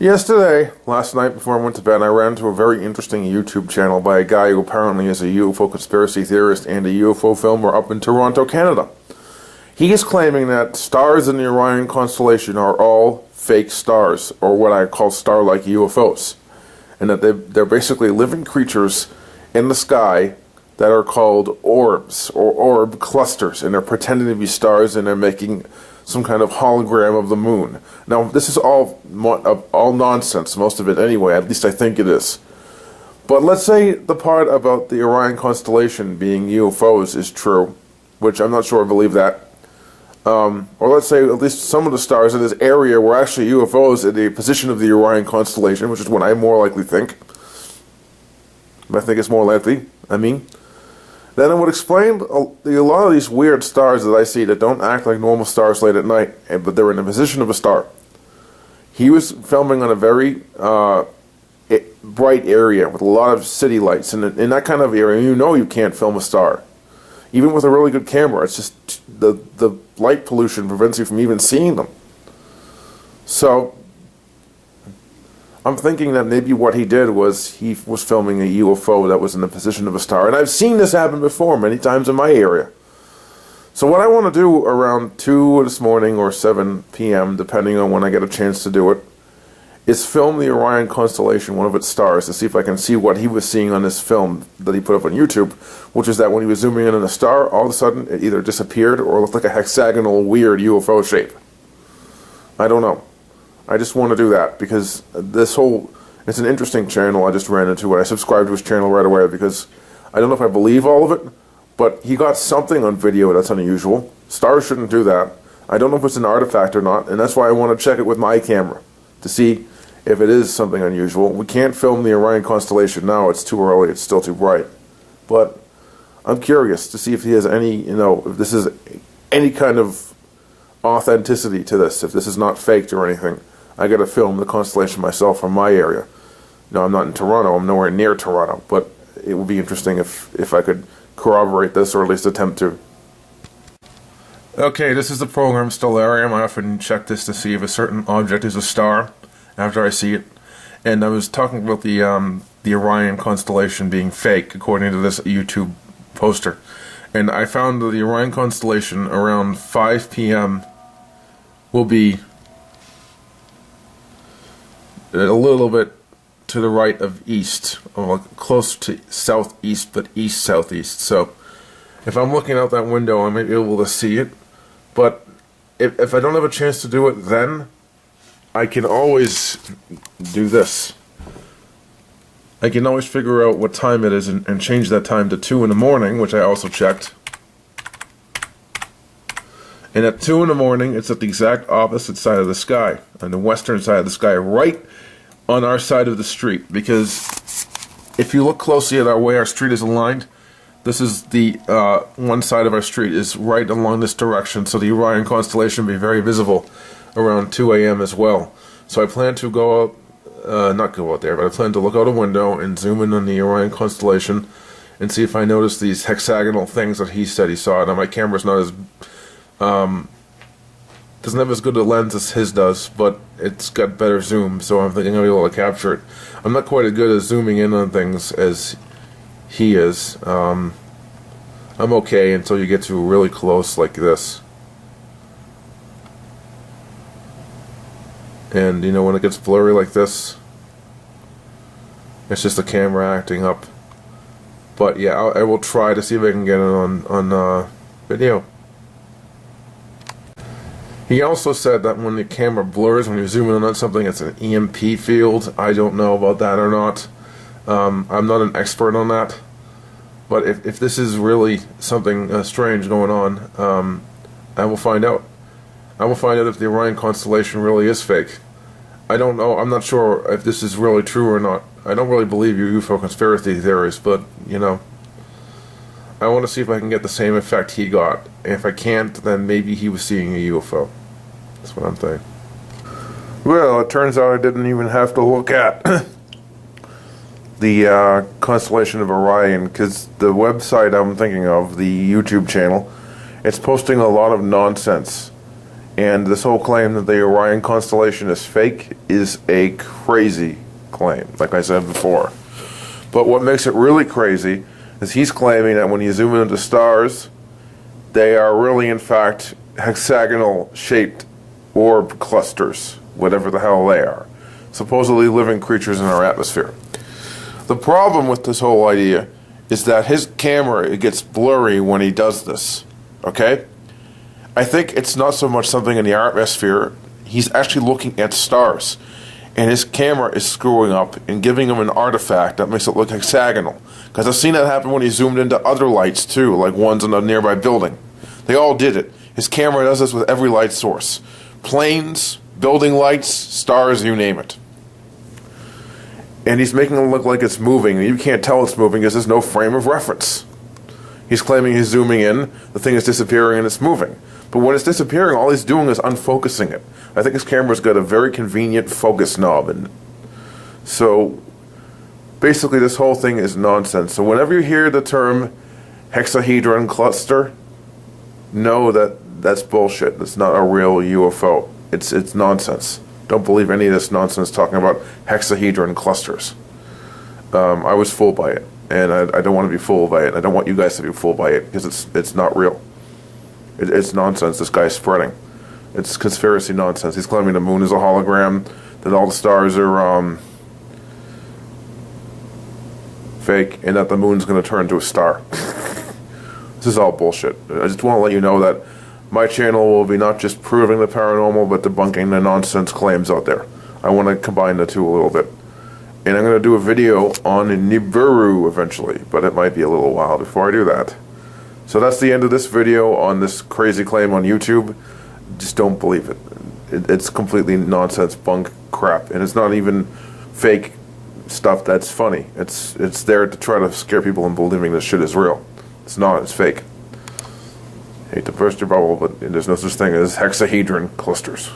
Last night before I went to bed, I ran into a very interesting YouTube channel by a guy who apparently is a UFO conspiracy theorist and a UFO filmer up in Toronto, Canada. He is claiming that stars in the Orion constellation are all fake stars, or what I call star-like UFOs, and that they're basically living creatures in the sky that are called orbs, or orb clusters, and they're pretending to be stars, and they're making some kind of hologram of the moon. Now, this is all nonsense, most of it anyway, at least I think it is. But let's say the part about the Orion constellation being UFOs is true, which I'm not sure I believe that. Or let's say at least some of the stars in this area were actually UFOs in the position of the Orion constellation, which is what I more likely think. I think it's more likely, Then it would explain a lot of these weird stars that I see that don't act like normal stars late at night, but they're in the position of a star. He was filming on a very bright area with a lot of city lights, and in that kind of area, you can't film a star. Even with a really good camera, it's just the light pollution prevents you from even seeing them. So I'm thinking that maybe what he did was he was filming a UFO that was in the position of a star. And I've seen this happen before many times in my area. So what I want to do around 2 this morning or 7 p.m., depending on when I get a chance to do it, is film the Orion constellation, one of its stars, to see if I can see what he was seeing on this film that he put up on YouTube, which is that when he was zooming in on a star, all of a sudden it either disappeared or looked like a hexagonal, weird UFO shape. I don't know. I just want to do that because it's an interesting channel I just ran into, and I subscribed to his channel right away because I don't know if I believe all of it, but he got something on video that's unusual. Stars shouldn't do that. I don't know if it's an artifact or not, and that's why I want to check it with my camera to see if it is something unusual. We can't film the Orion constellation now. It's too early. It's still too bright. But I'm curious to see if he has any, if this is any kind of authenticity to this, if this is not faked or anything. I got to film the constellation myself from my area. I'm not in Toronto. I'm nowhere near Toronto. But it would be interesting if I could corroborate this, or at least attempt to. Okay, this is the program Stellarium. I often check this to see if a certain object is a star after I see it. And I was talking about the Orion constellation being fake, according to this YouTube poster. And I found that the Orion constellation around 5 p.m. will be a little bit to the right of east, or close to southeast, but east-southeast. So if I'm looking out that window, I may be able to see it. But if I don't have a chance to do it then, I can always do this. I can always figure out what time it is and change that time to 2 in the morning, which I also checked. And at 2 in the morning, it's at the exact opposite side of the sky, on the western side of the sky, right on our side of the street. Because if you look closely at our way our street is aligned, this is the one side of our street is right along this direction, so the Orion constellation will be very visible around 2 a.m. as well. So I plan to go out, not go out there, but I plan to look out a window and zoom in on the Orion constellation and see if I notice these hexagonal things that he said he saw. Now my camera's not as doesn't have as good a lens as his does, but it's got better zoom, so I'm thinking I'll be able to capture it. I'm not quite as good at zooming in on things as he is. I'm okay until you get to really close like this. And when it gets blurry like this, it's just the camera acting up. But yeah, I will try to see if I can get it on video. He also said that when the camera blurs, when you're zooming in on something, it's an EMP field. I don't know about that or not. I'm not an expert on that. But if this is really something strange going on, I will find out. I will find out if the Orion constellation really is fake. I don't know. I'm not sure if this is really true or not. I don't really believe your UFO conspiracy theories, but, I want to see if I can get the same effect he got. And if I can't, then maybe he was seeing a UFO. That's what I'm thinking. Well, it turns out I didn't even have to look at the constellation of Orion, because the website I'm thinking of, the YouTube channel, it's posting a lot of nonsense. And this whole claim that the Orion constellation is fake is a crazy claim, like I said before. But what makes it really crazy is he's claiming that when you zoom into stars, they are really, in fact, hexagonal-shaped orb clusters, whatever the hell they are. Supposedly living creatures in our atmosphere. The problem with this whole idea is that his camera, it gets blurry when he does this, okay? I think it's not so much something in the atmosphere. He's actually looking at stars. And his camera is screwing up and giving him an artifact that makes it look hexagonal. Because I've seen that happen when he zoomed into other lights too, like ones in a nearby building. They all did it. His camera does this with every light source. Planes, building lights, stars, you name it. And he's making it look like it's moving. You can't tell it's moving because there's no frame of reference. He's claiming he's zooming in, the thing is disappearing and it's moving. But when it's disappearing, all he's doing is unfocusing it. I think his camera's got a very convenient focus knob in it. So, basically this whole thing is nonsense. So whenever you hear the term hexahedron cluster, know that that's bullshit. It's not a real UFO. It's nonsense. Don't believe any of this nonsense talking about hexahedron clusters. I was fooled by it, and I don't want to be fooled by it. I don't want you guys to be fooled by it, because it's not real. It's nonsense this guy's spreading. It's conspiracy nonsense. He's claiming the moon is a hologram, that all the stars are fake, and that the moon's going to turn into a star. This is all bullshit. I just want to let you know that my channel will be not just proving the paranormal, but debunking the nonsense claims out there. I want to combine the two a little bit. And I'm going to do a video on Nibiru eventually, but it might be a little while before I do that. So that's the end of this video on this crazy claim on YouTube. Just don't believe it. It's completely nonsense, bunk crap. And it's not even fake stuff that's funny. It's there to try to scare people into believing this shit is real. It's not, it's fake. Hate to burst your bubble, but there's no such thing as hexahedron clusters.